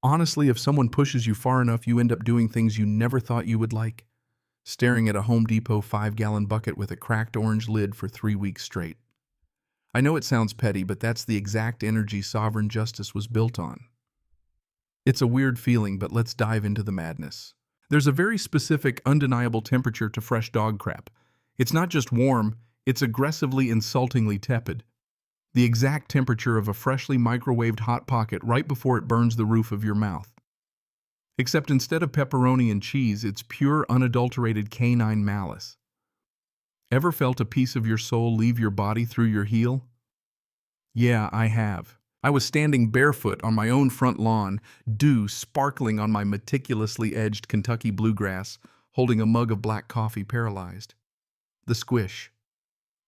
Honestly, if someone pushes you far enough, you end up doing things you never thought you would like. Staring at a Home Depot 5-gallon bucket with a cracked orange lid for 3 weeks straight. I know it sounds petty, but that's the exact energy sovereign justice was built on. It's a weird feeling, but let's dive into the madness. There's a very specific, undeniable temperature to fresh dog crap. It's not just warm, it's aggressively, insultingly tepid. The exact temperature of a freshly microwaved Hot Pocket right before it burns the roof of your mouth. Except instead of pepperoni and cheese, it's pure, unadulterated canine malice. Ever felt a piece of your soul leave your body through your heel? Yeah, I have. I was standing barefoot on my own front lawn, dew sparkling on my meticulously edged Kentucky bluegrass, holding a mug of black coffee, paralyzed. The squish.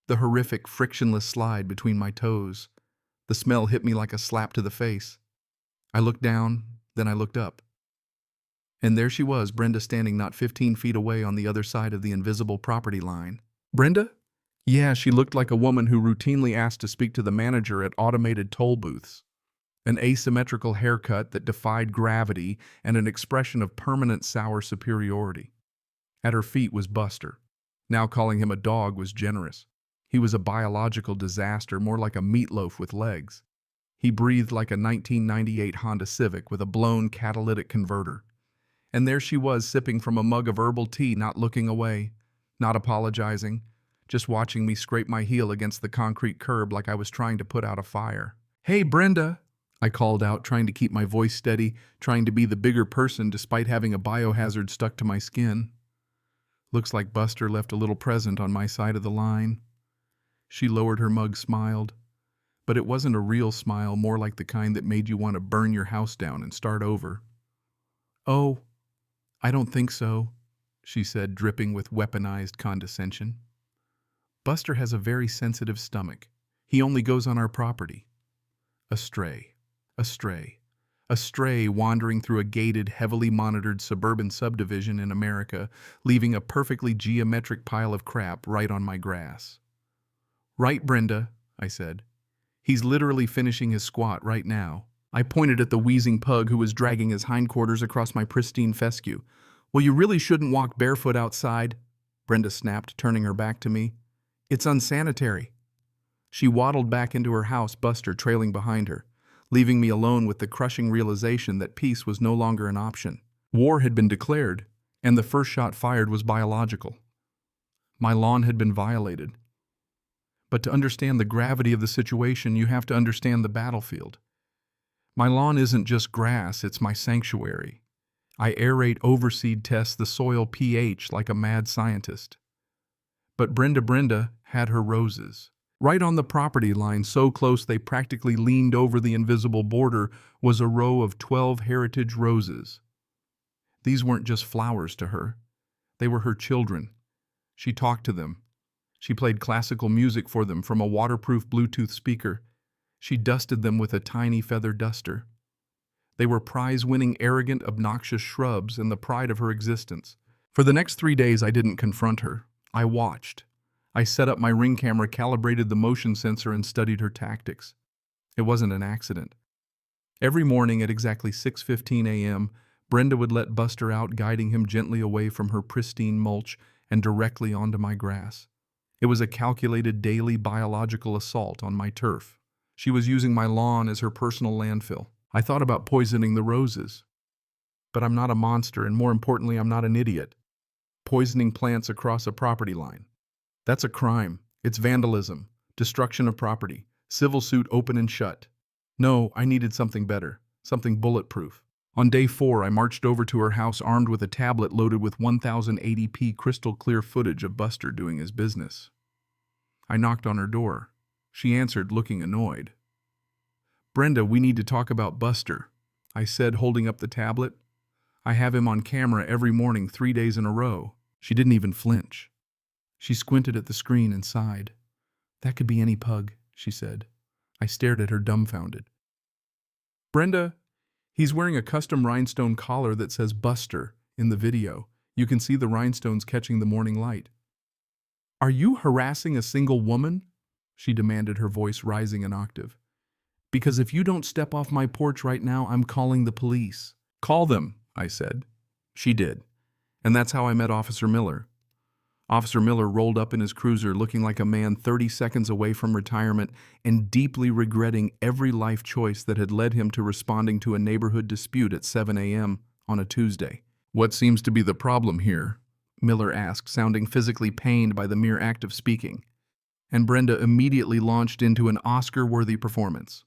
The horrific, frictionless slide between my toes. The smell hit me like a slap to the face. I looked down, then I looked up. And there she was, Brenda, standing not 15 feet away on the other side of the invisible property line. Brenda? Yeah, she looked like a woman who routinely asked to speak to the manager at automated toll booths. An asymmetrical haircut that defied gravity and an expression of permanent sour superiority. At her feet was Buster. Now calling him a dog was generous. He was a biological disaster, more like a meatloaf with legs. He breathed like a 1998 Honda Civic with a blown catalytic converter. And there she was, sipping from a mug of herbal tea, not looking away, not apologizing, just watching me scrape my heel against the concrete curb like I was trying to put out a fire. "Hey, Brenda," I called out, trying to keep my voice steady, trying to be the bigger person despite having a biohazard stuck to my skin. Looks like Buster left a little present on my side of the line. She lowered her mug, smiled. But it wasn't a real smile, more like the kind that made you want to burn your house down and start over. "Oh, I don't think so," she said, dripping with weaponized condescension. "Buster has a very sensitive stomach. He only goes on our property." A stray, a stray, a stray wandering through a gated, heavily monitored suburban subdivision in America, leaving a perfectly geometric pile of crap right on my grass. "Right, Brenda," I said. "He's literally finishing his squat right now." I pointed at the wheezing pug who was dragging his hindquarters across my pristine fescue. "Well, you really shouldn't walk barefoot outside," Brenda snapped, turning her back to me. "It's unsanitary." She waddled back into her house, Buster trailing behind her, leaving me alone with the crushing realization that peace was no longer an option. War had been declared, and the first shot fired was biological. My lawn had been violated. But to understand the gravity of the situation, you have to understand the battlefield. My lawn isn't just grass, it's my sanctuary. I aerate, overseed, test the soil pH like a mad scientist. But Brenda had her roses. Right on the property line, so close they practically leaned over the invisible border, was a row of 12 heritage roses. These weren't just flowers to her. They were her children. She talked to them. She played classical music for them from a waterproof Bluetooth speaker. She dusted them with a tiny feather duster. They were prize-winning, arrogant, obnoxious shrubs and the pride of her existence. For the next 3 days, I didn't confront her. I watched. I set up my Ring camera, calibrated the motion sensor, and studied her tactics. It wasn't an accident. Every morning at exactly 6:15 a.m., Brenda would let Buster out, guiding him gently away from her pristine mulch and directly onto my grass. It was a calculated daily biological assault on my turf. She was using my lawn as her personal landfill. I thought about poisoning the roses. But I'm not a monster, and more importantly, I'm not an idiot. Poisoning plants across a property line. That's a crime. It's vandalism, destruction of property, civil suit open and shut. No, I needed something better, something bulletproof. On day 4, I marched over to her house armed with a tablet loaded with 1080p crystal clear footage of Buster doing his business. I knocked on her door. She answered, looking annoyed. "Brenda, we need to talk about Buster," I said, holding up the tablet. "I have him on camera every morning, 3 days in a row." She didn't even flinch. She squinted at the screen and sighed. "That could be any pug," she said. I stared at her, dumbfounded. "Brenda, he's wearing a custom rhinestone collar that says Buster in the video. You can see the rhinestones catching the morning light." "Are you harassing a single woman?" she demanded, her voice rising an octave. Because if you don't step off my porch right now, I'm calling the police. Call them, I said. She did. And that's how I met Officer Miller. Officer Miller rolled up in his cruiser looking like a man 30 seconds away from retirement and deeply regretting every life choice that had led him to responding to a neighborhood dispute at 7 a.m. on a Tuesday. What seems to be the problem here? Miller asked, sounding physically pained by the mere act of speaking. And Brenda immediately launched into an Oscar-worthy performance.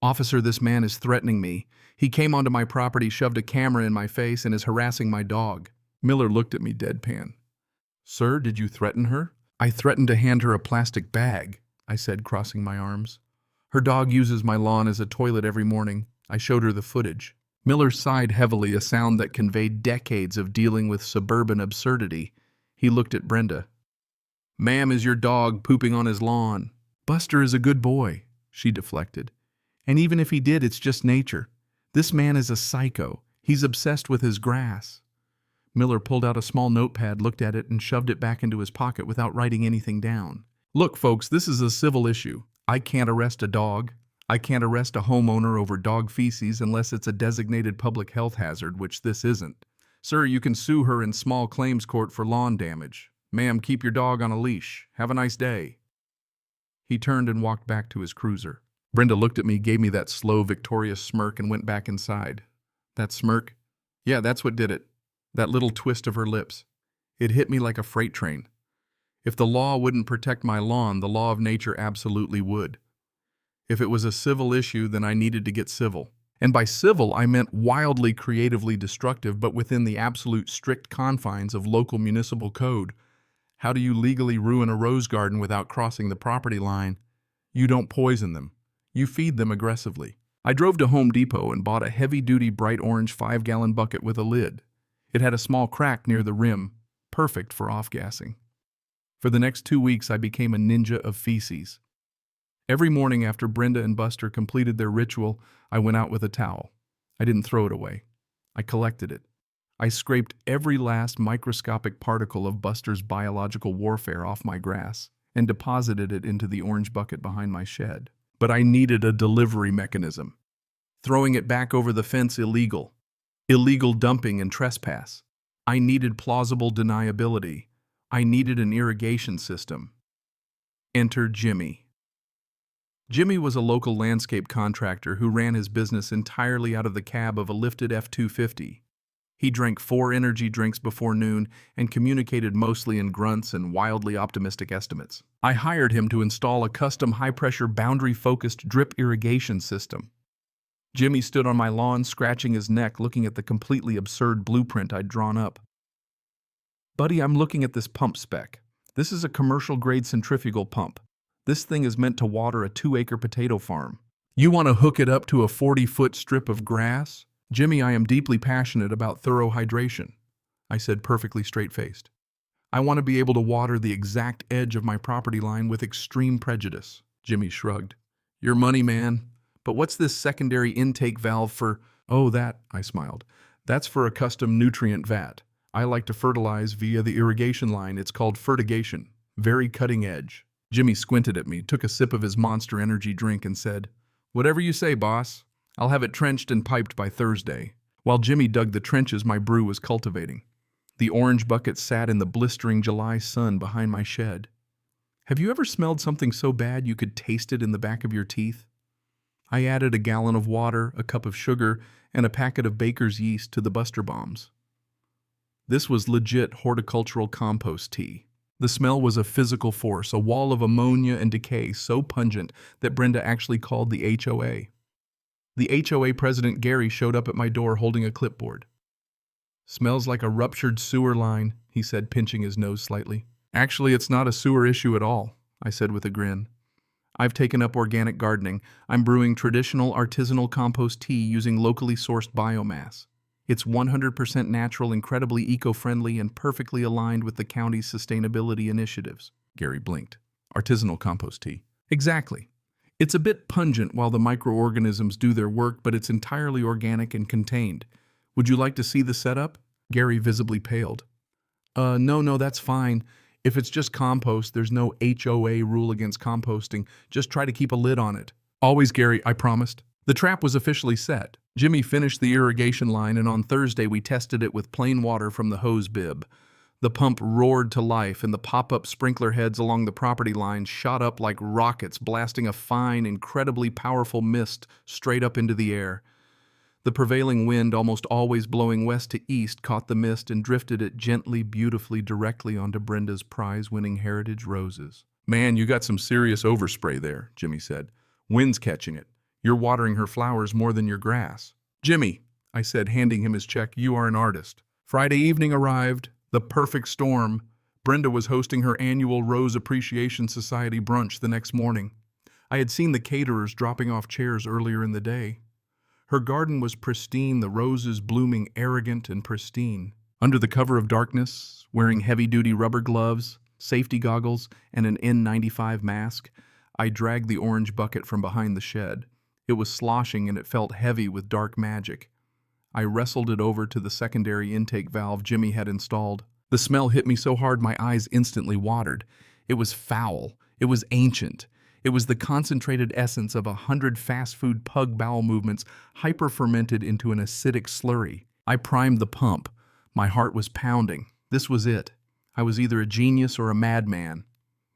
Officer, this man is threatening me. He came onto my property, shoved a camera in my face, and is harassing my dog. Miller looked at me deadpan. Sir, did you threaten her? I threatened to hand her a plastic bag, I said, crossing my arms. Her dog uses my lawn as a toilet every morning. I showed her the footage. Miller sighed heavily, a sound that conveyed decades of dealing with suburban absurdity. He looked at Brenda. Ma'am, is your dog pooping on his lawn? Buster is a good boy, she deflected. And even if he did, it's just nature. This man is a psycho. He's obsessed with his grass. Miller pulled out a small notepad, looked at it, and shoved it back into his pocket without writing anything down. Look, folks, this is a civil issue. I can't arrest a dog. I can't arrest a homeowner over dog feces unless it's a designated public health hazard, which this isn't. Sir, you can sue her in small claims court for lawn damage. Ma'am, keep your dog on a leash. Have a nice day. He turned and walked back to his cruiser. Brenda looked at me, gave me that slow, victorious smirk, and went back inside. That smirk? Yeah, that's what did it. That little twist of her lips. It hit me like a freight train. If the law wouldn't protect my lawn, the law of nature absolutely would. If it was a civil issue, then I needed to get civil. And by civil, I meant wildly creatively destructive, but within the absolute strict confines of local municipal code. How do you legally ruin a rose garden without crossing the property line? You don't poison them. You feed them aggressively. I drove to Home Depot and bought a heavy-duty bright orange 5-gallon bucket with a lid. It had a small crack near the rim, perfect for off-gassing. For the next 2 weeks, I became a ninja of feces. Every morning after Brenda and Buster completed their ritual, I went out with a towel. I didn't throw it away. I collected it. I scraped every last microscopic particle of Buster's biological warfare off my grass and deposited it into the orange bucket behind my shed. But I needed a delivery mechanism. Throwing it back over the fence illegal. Illegal dumping and trespass. I needed plausible deniability. I needed an irrigation system. Enter Jimmy. Jimmy was a local landscape contractor who ran his business entirely out of the cab of a lifted F-250. He drank 4 energy drinks before noon and communicated mostly in grunts and wildly optimistic estimates. I hired him to install a custom high-pressure boundary-focused drip irrigation system. Jimmy stood on my lawn, scratching his neck, looking at the completely absurd blueprint I'd drawn up. Buddy, I'm looking at this pump spec. This is a commercial-grade centrifugal pump. This thing is meant to water a 2-acre potato farm. You want to hook it up to a 40-foot strip of grass? Jimmy, I am deeply passionate about thorough hydration, I said, perfectly straight-faced. I want to be able to water the exact edge of my property line with extreme prejudice. Jimmy shrugged. Your money, man. But what's this secondary intake valve for? Oh, that, I smiled. That's for a custom nutrient vat. I like to fertilize via the irrigation line. It's called fertigation. Very cutting edge. Jimmy squinted at me, took a sip of his Monster Energy drink, and said, Whatever you say, boss. I'll have it trenched and piped by Thursday. While Jimmy dug the trenches my brew was cultivating, the orange bucket sat in the blistering July sun behind my shed. Have you ever smelled something so bad you could taste it in the back of your teeth? I added a gallon of water, a cup of sugar, and a packet of baker's yeast to the Buster Bombs. This was legit horticultural compost tea. The smell was a physical force, a wall of ammonia and decay so pungent that Brenda actually called the HOA. The HOA president, Gary, showed up at my door holding a clipboard. Smells like a ruptured sewer line, he said, pinching his nose slightly. Actually, it's not a sewer issue at all, I said with a grin. I've taken up organic gardening. I'm brewing traditional artisanal compost tea using locally sourced biomass. It's 100% natural, incredibly eco-friendly, and perfectly aligned with the county's sustainability initiatives. Gary blinked. Artisanal compost tea. Exactly. It's a bit pungent while the microorganisms do their work, but it's entirely organic and contained. Would you like to see the setup? Gary visibly paled. No, that's fine. If it's just compost, there's no HOA rule against composting. Just try to keep a lid on it. Always, Gary, I promised. The trap was officially set. Jimmy finished the irrigation line, and on Thursday we tested it with plain water from the hose bib. The pump roared to life, and the pop-up sprinkler heads along the property line shot up like rockets, blasting a fine, incredibly powerful mist straight up into the air. The prevailing wind, almost always blowing west to east, caught the mist and drifted it gently, beautifully, directly onto Brenda's prize-winning heritage roses. Man, you got some serious overspray there, Jimmy said. Wind's catching it. You're watering her flowers more than your grass. Jimmy, I said, handing him his check, you are an artist. Friday evening arrived, the perfect storm. Brenda was hosting her annual Rose Appreciation Society brunch the next morning. I had seen the caterers dropping off chairs earlier in the day. Her garden was pristine, the roses blooming arrogant and pristine. Under the cover of darkness, wearing heavy-duty rubber gloves, safety goggles, and an N95 mask, I dragged the orange bucket from behind the shed. It was sloshing and it felt heavy with dark magic. I wrestled it over to the secondary intake valve Jimmy had installed. The smell hit me so hard my eyes instantly watered. It was foul. It was ancient. It was the concentrated essence of 100 fast food pug bowel movements hyper-fermented into an acidic slurry. I primed the pump. My heart was pounding. This was it. I was either a genius or a madman.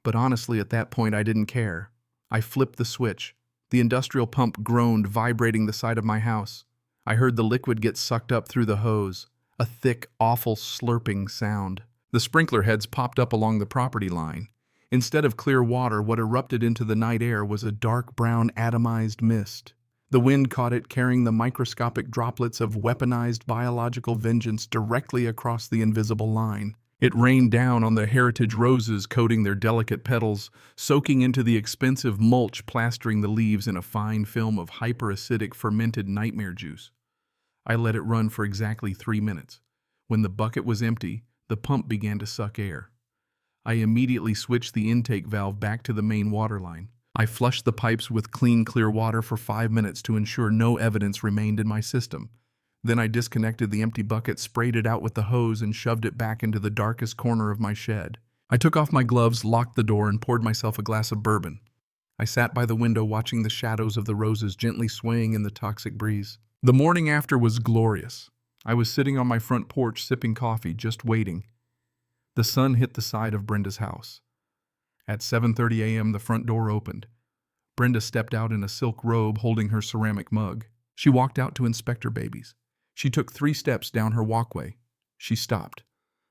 But honestly, at that point, I didn't care. I flipped the switch. The industrial pump groaned, vibrating the side of my house. I heard the liquid get sucked up through the hose. A thick, awful slurping sound. The sprinkler heads popped up along the property line. Instead of clear water, what erupted into the night air was a dark brown atomized mist. The wind caught it, carrying the microscopic droplets of weaponized biological vengeance directly across the invisible line. It rained down on the heritage roses, coating their delicate petals, soaking into the expensive mulch, plastering the leaves in a fine film of hyperacidic fermented nightmare juice. I let it run for exactly 3 minutes. When the bucket was empty, the pump began to suck air. I immediately switched the intake valve back to the main water line. I flushed the pipes with clean, clear water for 5 minutes to ensure no evidence remained in my system. Then I disconnected the empty bucket, sprayed it out with the hose, and shoved it back into the darkest corner of my shed. I took off my gloves, locked the door, and poured myself a glass of bourbon. I sat by the window watching the shadows of the roses gently swaying in the toxic breeze. The morning after was glorious. I was sitting on my front porch sipping coffee, just waiting. The sun hit the side of Brenda's house. At 7:30 a.m., the front door opened. Brenda stepped out in a silk robe holding her ceramic mug. She walked out to inspect her babies. She took 3 steps down her walkway. She stopped.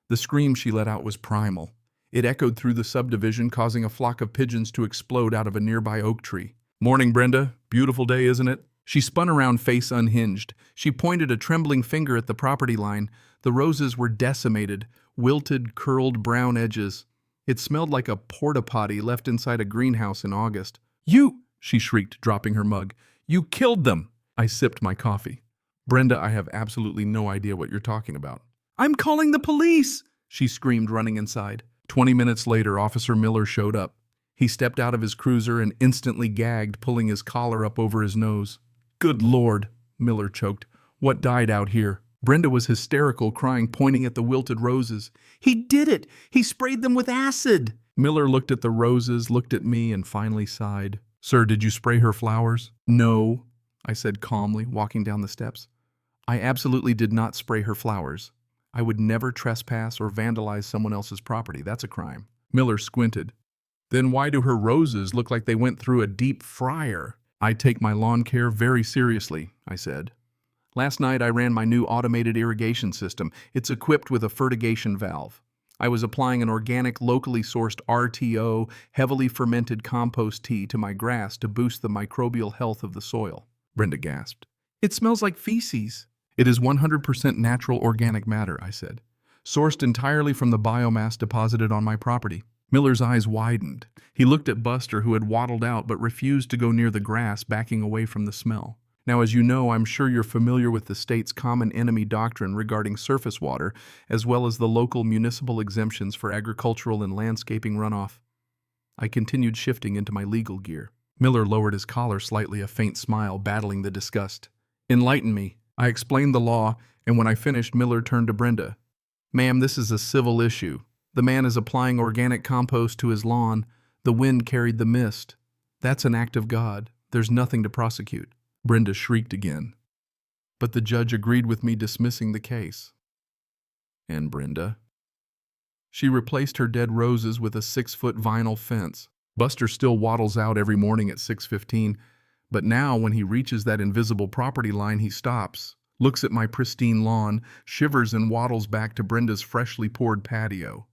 The scream she let out was primal. It echoed through the subdivision, causing a flock of pigeons to explode out of a nearby oak tree. "Morning, Brenda. Beautiful day, isn't it?" She spun around, face unhinged. She pointed a trembling finger at the property line. The roses were decimated, wilted, curled brown edges. It smelled like a porta-potty left inside a greenhouse in August. "You!" she shrieked, dropping her mug. "You killed them!" I sipped my coffee. "Brenda, I have absolutely no idea what you're talking about." "I'm calling the police!" she screamed, running inside. 20 minutes later, Officer Miller showed up. He stepped out of his cruiser and instantly gagged, pulling his collar up over his nose. "Good Lord," Miller choked. "What died out here?" Brenda was hysterical, crying, pointing at the wilted roses. "He did it! He sprayed them with acid!" Miller looked at the roses, looked at me, and finally sighed. "Sir, did you spray her flowers?" "No," I said calmly, walking down the steps. "I absolutely did not spray her flowers. I would never trespass or vandalize someone else's property. That's a crime." Miller squinted. "Then why do her roses look like they went through a deep fryer?" "I take my lawn care very seriously," I said. "Last night I ran my new automated irrigation system. It's equipped with a fertigation valve. I was applying an organic, locally sourced RTO, heavily fermented compost tea to my grass to boost the microbial health of the soil." Brenda gasped. "It smells like feces." "It is 100% natural organic matter," I said, "sourced entirely from the biomass deposited on my property." Miller's eyes widened. He looked at Buster, who had waddled out but refused to go near the grass, backing away from the smell. "Now, as you know, I'm sure you're familiar with the state's common enemy doctrine regarding surface water, as well as the local municipal exemptions for agricultural and landscaping runoff." I continued shifting into my legal gear. Miller lowered his collar slightly, a faint smile battling the disgust. "Enlighten me." I explained the law, and when I finished, Miller turned to Brenda. "Ma'am, this is a civil issue. The man is applying organic compost to his lawn. The wind carried the mist. That's an act of God. There's nothing to prosecute. Brenda shrieked again. But the judge agreed with me, dismissing the case. And Brenda? She replaced her dead roses with a 6-foot vinyl fence. Buster still waddles out every morning at 6:15, but now when he reaches that invisible property line, he stops, looks at my pristine lawn, shivers and waddles back to Brenda's freshly poured patio.